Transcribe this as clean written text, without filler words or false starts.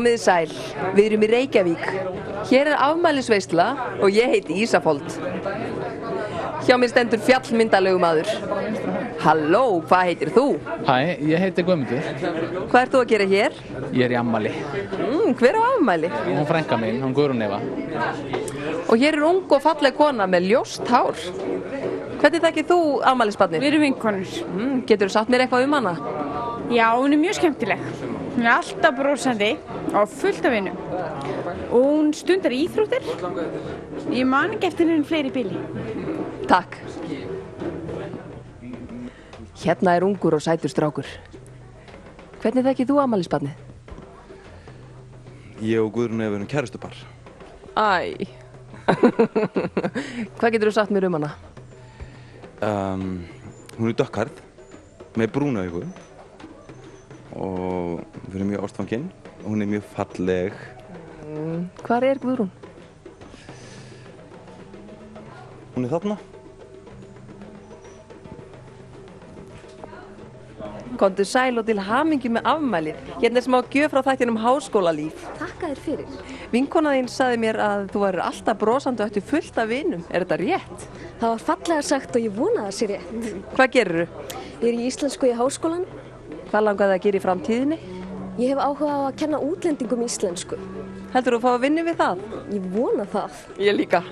Komiði sæl, við erum í Reykjavík. Hér afmælisveisla og ég heiti Ísafold. Hjá mér stendur fjallmyndalegu maður. Halló, hvað heitir þú? Hæ, ég heiti Guðmundur. Hvað ert þú að gera hér? Ég er í afmæli. Hver á afmæli? Hún frænka mín, hún Guðrún Eva. Og hér er ung og falleg kona með ljóst hár. Hvernig þekkir þú afmælisbarnið? Við erum vinkonur. Geturðu sagt mér eitthvað um hana? Já, hún er mjög skemmtileg. Hún er alltaf brosandi og fullt af vinum. Og hún stundar íþróttir. Ég man ekki eftir henni fleiri bíli. Takk. Hérna er ungur og sætur strákur. Hvernig þekkir þú afmælisbarnið? Ég og Guðrún Eva erum kærustupar. Æ. Hvað geturðu sagt mér um hana? Hún er dökkhærð, með brúna augu og við erum mjög ástfangin og hún er mjög falleg. Hvar er Guðrún? Hún er þarna. Komdu sæl og til hamingju með afmælið. Hérna er smá gjöf frá þættinum Háskólalíf. Takka þér fyrir. Vinkona þín sagði mér að þú værir alltaf brosandi og ættu fullt af vinum. Er þetta rétt? Það var fallega sagt og ég vona það sé rétt. Hvað gerirðu? Ég er í íslensku í háskólan. Hvað langaði að gera í framtíðinni? Ég hef áhuga á að kenna útlendingum íslensku. Heldur þú að fá að vinna við það? Ég vona það. Ég líka.